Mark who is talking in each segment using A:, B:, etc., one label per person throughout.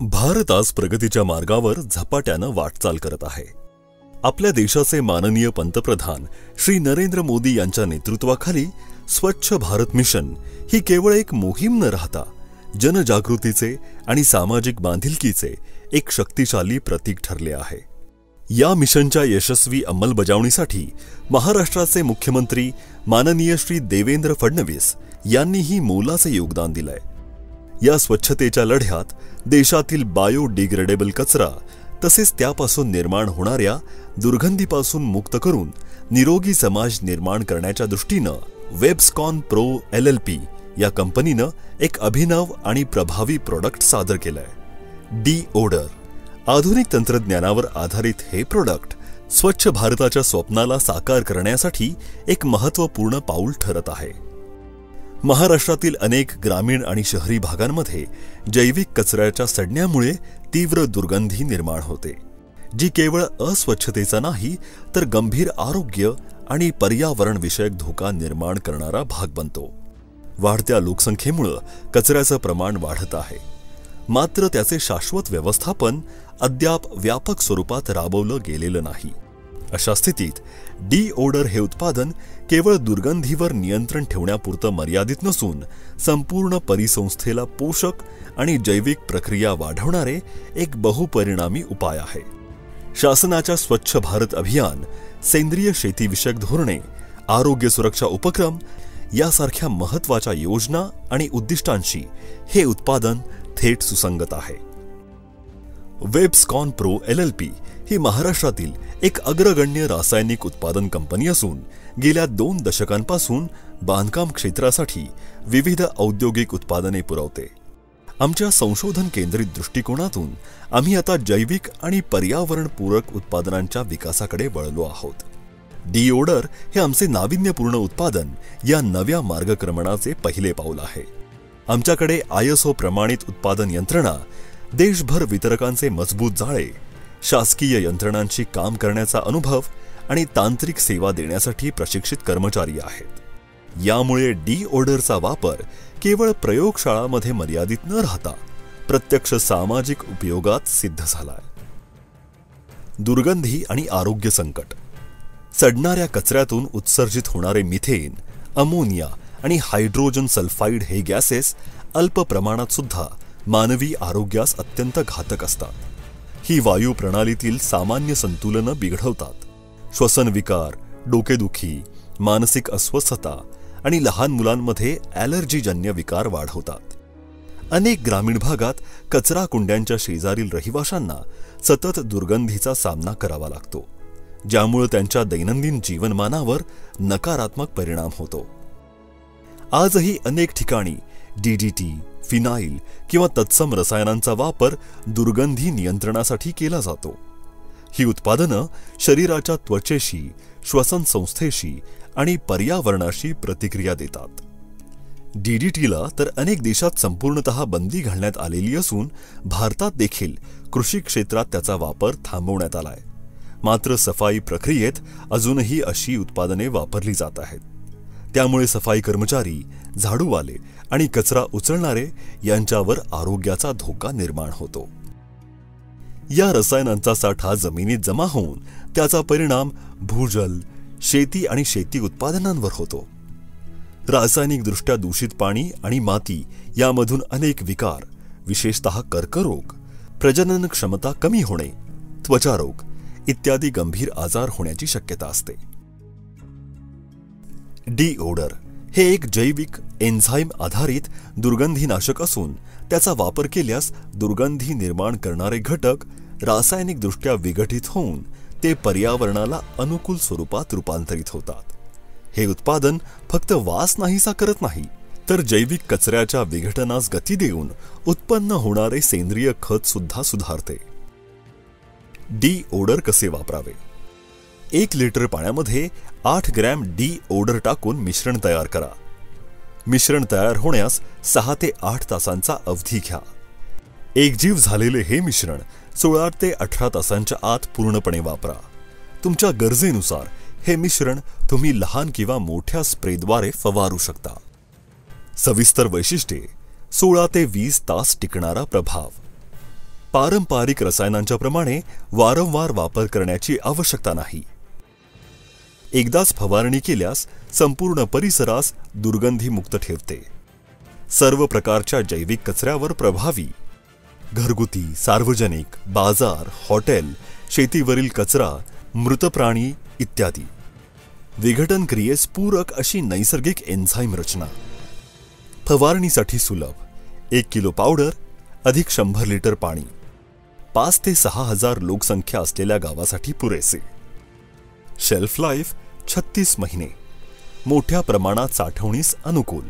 A: भारत आज प्रगतीच्या मार्गावर झपाट्यानं वाटचाल करत आहे। आपल्या देशाचे माननीय पंतप्रधान श्री नरेंद्र मोदी यांच्या नेतृत्वाखाली स्वच्छ भारत मिशन ही केवळ एक मोहीम न राहता जनजागृतीचे आणि सामाजिक बांधिलकीचे एक शक्तिशाली प्रतीक ठरले आहे। या मिशनच्या यशस्वी अंमलबजावणीसाठी महाराष्ट्राचे मुख्यमंत्री माननीय श्री देवेंद्र फडणवीस यांनीही मोलाचे योगदान दिलंय। या स्वच्छतेच्या लढ्यात देशातील बायोडिग्रेडेबल कचरा तसेच त्यापासून निर्माण होणाऱ्या दुर्गंधीपासून मुक्त करून निरोगी समाज निर्माण करण्याच्या दृष्टीनं वेब्सकॉन प्रो LLP या कंपनीनं एक अभिनव आणि प्रभावी प्रोडक्ट सादर केलंय। डी-ओडर आधुनिक तंत्रज्ञानावर आधारित हे प्रोडक्ट स्वच्छ भारताच्या स्वप्नाला साकार करण्यासाठी एक महत्त्वपूर्ण पाऊल ठरत आहे। महाराष्ट्रातील अनेक ग्रामीण आणि शहरी भागांमध्ये जैविक कचऱ्याच्या सडण्यामुळे तीव्र दुर्गंधी निर्माण होते, जी केवळ अस्वच्छतेचा नाही तर गंभीर आरोग्य आणि पर्यावरण विषयक धोका निर्माण करणारा भाग बनतो। वाढत्या लोकसंख्येमुळे कचऱ्याचं प्रमाण वाढत आहे, मात्र त्याचे शाश्वत व्यवस्थापन अद्याप व्यापक स्वरूपात राबवलं गेलेलं नाही। अशा स्थितीत डी-ओडर हे उत्पादन केवळ दुर्गंधीवर नियंत्रण ठेवण्यापुरतं मर्यादित नसून संपूर्ण परिसंस्थेला पोषक आणि जैविक प्रक्रिया वाढवणारे एक बहुपरिणामी उपाय आहे। शासनाच्या स्वच्छ भारत अभियान, सेंद्रिय शेतीविषयक धोरणे, आरोग्य सुरक्षा उपक्रम यासारख्या महत्त्वाच्या योजना आणि उद्दिष्टांशी हे उत्पादन थेट सुसंगत आहे। वेब्सकॉन प्रो LLP ही महाराष्ट्रातील एक अग्रगण्य रासायनिक उत्पादन कंपनी असून गेल्या 2 दशकांपासून बांधकाम क्षेत्रासाठी विविध औद्योगिक उत्पादने पुरवते। आमच्या संशोधन केंद्रित दृष्टिकोनातून आम्ही आता जैविक आणि पर्यावरणपूरक उत्पादनांच्या विकासाकडे वळलो आहोत। डी-ओडर हे आमचे नाविन्यपूर्ण उत्पादन या नव्या मार्गक्रमणाचे पहिले पाऊल आहे। आमच्याकडे ISO प्रमाणित उत्पादन यंत्रणा, देशभर वितरकांचे मजबूत जाळे, शासकीय यंत्रणांशी काम करण्याचा अनुभव आणि तांत्रिक सेवा देण्यासाठी प्रशिक्षित कर्मचारी आहेत। यामुळे डी-ओडरचा वापर केवळ प्रयोगशाळांमध्ये मर्यादित न राहता प्रत्यक्ष सामाजिक उपयोगात सिद्ध झालाय। दुर्गंधी आणि आरोग्य संकट सडणाऱ्या कचऱ्यातून उत्सर्जित होणारे मिथेन, अमोनिया आणि हायड्रोजन सल्फाइड हे गॅसेस अल्प प्रमाणात सुद्धा मानवी आरोग्यास अत्यंत घातक असतात। ही वायू प्रणालीतील सामान्य संतुलन बिघडवतात, श्वसन विकार, डोकेदुखी, मानसिक अस्वस्थता आणि लहान मुलांमध्ये ॲलर्जीजन्य विकार वाढवतात। अनेक ग्रामीण भागात कचरा कुंड्यांच्या शेजारील रहिवाशांना सतत दुर्गंधीचा सामना करावा लागतो, ज्यामुळे त्यांच्या दैनंदिन जीवनमानावर नकारात्मक परिणाम होतो। आजही अनेक ठिकाणी DDT, फिनाईल किंवा तत्सम रसायनांचा वापर दुर्गंधी नियंत्रणासाठी केला जातो। ही उत्पादनं शरीराच्या त्वचेशी, श्वसन संस्थेशी आणि पर्यावरणाशी प्रतिक्रिया देतात। DDTला तर अनेक देशात संपूर्णतः बंदी घालण्यात आलेली असून भारतात देखील कृषी क्षेत्रात त्याचा वापर थांबवण्यात आलाय। मात्र सफाई प्रक्रियेत अजूनही अशी उत्पादने वापरली जात आहेत। त्यामुळे सफाई कर्मचारी, झाडूवाले आणि कचरा उचलणारे यांच्यावर आरोग्याचा धोका निर्माण होतो। या रसायनांचा साठा जमिनीत जमा होऊन त्याचा परिणाम भूजल, शेती आणि शेती उत्पादनांवर होतो। रासायनिकदृष्ट्या दूषित पाणी आणि माती यामधून अनेक विकार, विशेषतः कर्करोग, प्रजनन क्षमता कमी होणे, त्वचारोग इत्यादी गंभीर आजार होण्याची शक्यता असते। डी-ओडर हे एक जैविक एन्झाईम आधारित दुर्गंधीनाशक असून त्याचा वापर केल्यास दुर्गंधी निर्माण करणारे घटक रासायनिकदृष्ट्या विघटित होऊन ते पर्यावरणाला अनुकूल स्वरूपात रूपांतरित होतात। हे उत्पादन फक्त वास नाहीसा करत नाही, तर जैविक कचऱ्याच्या विघटनास गती देऊन उत्पन्न होणारे सेंद्रिय खत सुद्धा सुधारते। डी-ओडर कसे वापरावे? 1 लिटर पाण्यामध्ये 8 ग्रॅम डी-ओडर टाकून मिश्रण तयार करा। मिश्रण तयार होण्यास 6 ते 8 तासांचा अवधी घ्या। एकजीव झालेले हे मिश्रण 16 ते 18 तासांच्या आत पूर्णपणे वापरा। तुमच्या गरजेनुसार हे मिश्रण तुम्ही लहान किंवा मोठ्या स्प्रेद्वारे फवारू शकता। सविस्तर वैशिष्ट्ये: 16 ते 20 तास टिकणारा प्रभाव, पारंपरिक रसायनांच्या प्रमाणे वारंवार वापर करण्याची आवश्यकता नाही. एकदाच फवारणी केल्यास संपूर्ण परिसरास दुर्गंधीमुक्त ठेवते. सर्व प्रकारच्या जैविक कचऱ्यावर प्रभावी. घरगुती, सार्वजनिक, बाजार, हॉटेल, शेतीवरील कचरा, मृत प्राणी इत्यादी. विघटन क्रियेस पूरक अशी नैसर्गिक एन्झाईम रचना. फवारणीसाठी सुलभ. 1 किलो पावडर अधिक 100 लिटर पाणी. 5 ते 6 हजार लोकसंख्या असलेल्या गावासाठी पुरेसे. शेल्फ लाईफ 36 महिने. मोठ्या प्रमाणात साठवणीस अनुकूल.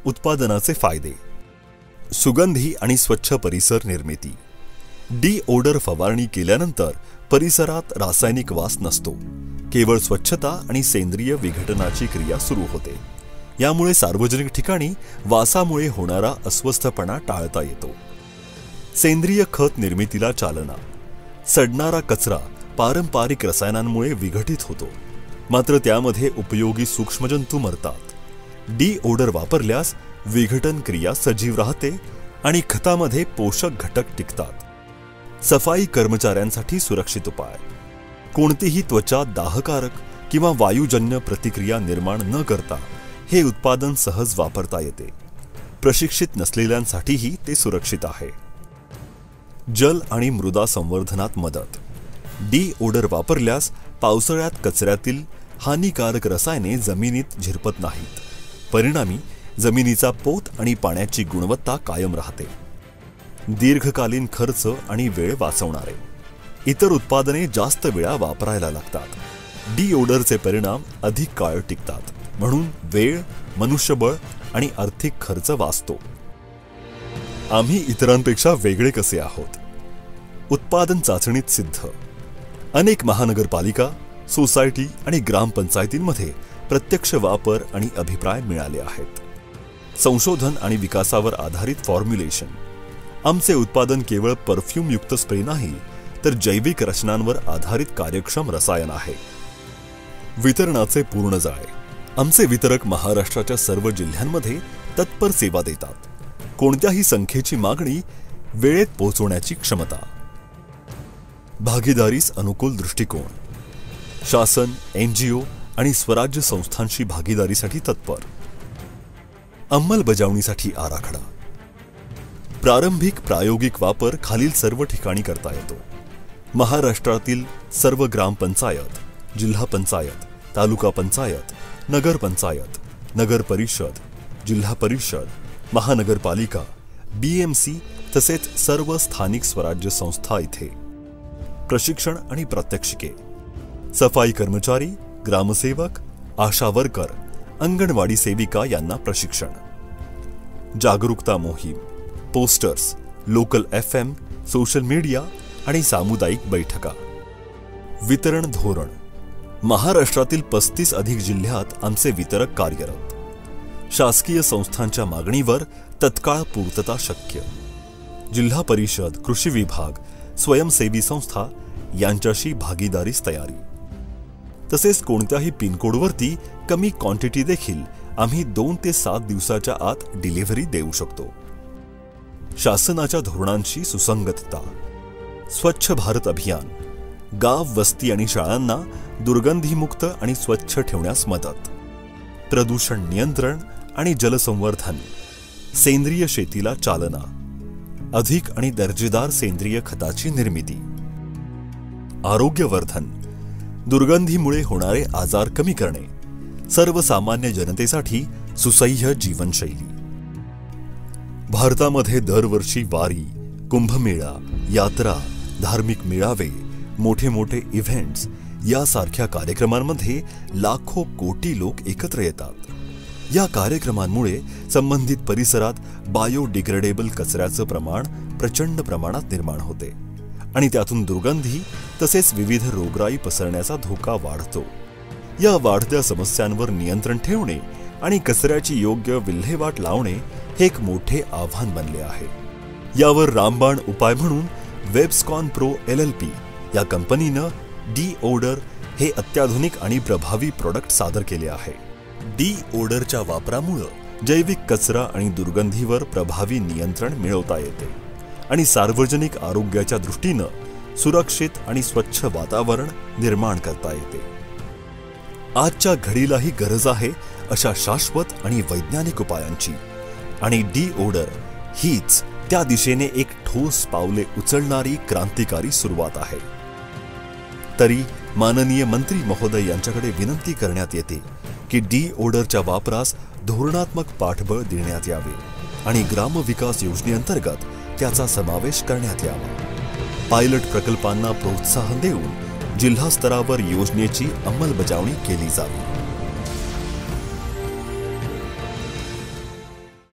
A: उत्पादनाचे फायदे. सुगंधी आणि स्वच्छ परिसर निर्मिती. डी-ओडर फवारणी केल्यानंतर परिसरात रासायनिक वास नसतो. केवळ स्वच्छता आणि सेंद्रिय विघटनाची क्रिया सुरू होते. यामुळे सार्वजनिक ठिकाणी वासामुळे होणारा अस्वस्थपणा टाळता येतो. सेंद्रिय खत निर्मितीला चालना. सडणारा कचरा पारंपरिक रसायनांमुळे विघटित होतो, मात्र त्यामध्ये उपयोगी सूक्ष्मजंतू मरतात. डी-ओडर वापरल्यास विघटन क्रिया सजीव राहते आणि खतामध्ये पोषक घटक टिकतात. सफाई कर्मचाऱ्यांसाठी सुरक्षित उपाय. कोणतीही त्वचा दाहकारक किंवा वायुजन्य प्रतिक्रिया निर्माण न करता हे उत्पादन सहज वापरता येते. प्रशिक्षित नसलेल्यांसाठीही ते सुरक्षित आहे. जल आणि मृदा संवर्धनात मदत. डी-ओडर वापरल्यास पावसाळ्यात कचऱ्यातील हानिकारक रसायने जमिनीत झिरपत नाहीत. परिणामी जमिनीचा पोत आणि पाण्याची गुणवत्ता कायम राहते. दीर्घकालीन खर्च आणि वेळ वाचवणारे. इतर उत्पादने जास्त वेळा वापरायला लागतात. डी-ओडरचे परिणाम अधिक काळ टिकतात, म्हणून वेळ, मनुष्यबळ आणि आर्थिक खर्च वाचतो. आम्ही इतरांपेक्षा वेगळे कसे आहोत? उत्पादन चाचणीत सिद्ध. अनेक महानगरपालिका, सोसायटी आणि ग्रामपंचायतींमध्ये प्रत्यक्ष वापर आणि अभिप्राय मिळाले आहेत. संशोधन आणि विकासावर आधारित फॉर्म्युलेशन. आमचे उत्पादन केवळ परफ्यूमयुक्त स्प्रे नाही, तर जैविक रचनांवर आधारित कार्यक्षम रसायन आहे. वितरणाचे पूर्ण जाळे. आमचे वितरक महाराष्ट्राच्या सर्व जिल्ह्यांमध्ये तत्पर सेवा देतात. कोणत्याही संख्येची मागणी वेळेत पोहोचवण्याची क्षमता. भागीदारीस अनुकूल दृष्टिकोन. शासन, NGO आणि स्वराज्य संस्थांशी भागीदारीसाठी तत्पर. अंमलबजावणीसाठी आराखडा. प्रारंभिक प्रायोगिक वापर खालील सर्व ठिकाणी करता येतो. महाराष्ट्रातील सर्व ग्रामपंचायत, जिल्हा पंचायत, तालुका पंचायत, नगर पंचायत, नगर परिषद, जिल्हा परिषद, महानगरपालिका, BMC तसेच सर्व स्थानिक स्वराज्य संस्था इथे. प्रशिक्षण आणि प्रात्यक्षिके. सफाई कर्मचारी, ग्रामसेवक, आशा वर्कर, अंगणवाडी सेविका यांना प्रशिक्षण. जागरूकता मोहीम, posters, local FM, social media आणि सामुदायिक बैठका. वितरण धोरण. महाराष्ट्रातील 35 अधिक जिल्ह्यात आमचे वितरक कार्यरत. शासकीय संस्थांच्या मागणीवर तत्काळ पूर्तता शक्य. जिल्हा परिषद, कृषी विभाग, स्वयंसेवी संस्था यांच्याशी भागीदारीस तयारी. तसेच कोणत्याही पिनकोडवरती कमी क्वांटिटी देखील आम्ही 2 ते 7 दिवसाच्या आत डिलिव्हरी देऊ शकतो. शासनाच्या धोरणांशी सुसंगतता. स्वच्छ भारत अभियान. गाव, वस्ती आणि शाळांना दुर्गंधीमुक्त आणि स्वच्छ ठेवण्यास मदत. प्रदूषण नियंत्रण आणि जलसंवर्धन. सेंद्रिय शेतीला चालना. अधिक आणि दर्जेदार सेंद्रिय खताची निर्मिती. आरोग्यवर्धन. दुर्गंधीमुळे होणारे आजार कमी करणे. सर्वसामान्य जनतेसाठी सुसह्य जीवनशैली. भारतामध्ये दरवर्षी वारी, कुंभमेळा, यात्रा, धार्मिक मेळावे, मोठे मोठे इव्हेंट्स यासारख्या कार्यक्रमांमध्ये लाखो कोटी लोक एकत्र येतात. या कार्यक्रमांमुळे संबंधित परिसरात बायोडिग्रेडेबल कचऱ्याचं प्रमाण प्रचंड प्रमाणात निर्माण होते आणि त्यातून दुर्गंधी तसेच विविध रोगराई पसरण्याचा धोका वाढतो. या वाढत्या समस्यांवर नियंत्रण ठेवणे आणि कचऱ्याची योग्य विल्हेवाट लावणे हे एक मोठे आव्हान बनले आहे. यावर रामबाण उपाय म्हणून वेब्सकॉन प्रो LLP या कंपनीनं डी-ओडर हे अत्याधुनिक आणि प्रभावी प्रोडक्ट सादर केले आहे. डी-ओडरच्या वापरामुळे जैविक कचरा आणि दुर्गंधीवर प्रभावी नियंत्रण मिळवता येते आणि सार्वजनिक आरोग्याच्या दृष्टीनं सुरक्षित आणि स्वच्छ वातावरण निर्माण करता येते। आजच्या घडीलाही गरज आहे अशा शाश्वत आणि वैज्ञानिक उपायांची, आणि डी-ओडर हीच त्या दिशेने एक ठोस पावले उचलणारी क्रांतिकारी सुरुवात आहे। तरी माननीय मंत्री महोदय यांच्याकडे विनंती करण्यात येते की डी-ओडरच्या वापरास धोरणात्मक पाठबळ देण्यात यावे आणि ग्रामविकास योजनेअंतर्गत त्याचा समावेश करण्यात यावा। पायलट प्रकल्पांना प्रोत्साहन देऊन जिल्हा स्तरावर योजनेची अंमलबजावणी केली जावी।